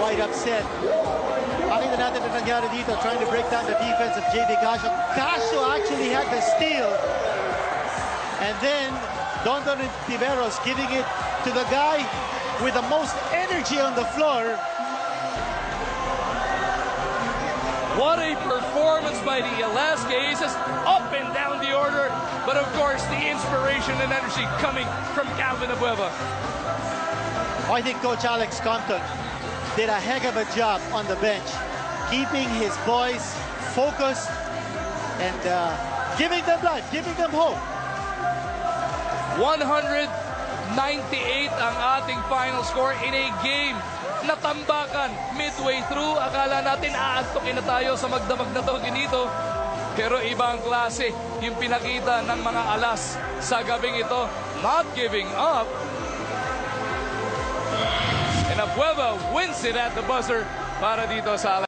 quite upset. Makita natin na nangyari dito, trying to break down the defense of JD Casio. Casio actually had the steal. And then, Don Tiveros giving it to the guy with the most energy on the floor. What a performance by the Alaska Aces, up and down the order. But of course, the inspiration and energy coming from Calvin Abueva. I think Coach Alex Compton did a heck of a job on the bench, keeping his boys focused and giving them life, giving them hope. 198 ang ating final score in a game na tambakan midway through. Akala natin aantukin na tayo sa magdamag na to ginito. Pero ibang klase yung pinakita ng mga Alas sa gabing ito. Not giving up. And Abueva wins it at the buzzer para dito sa Alas.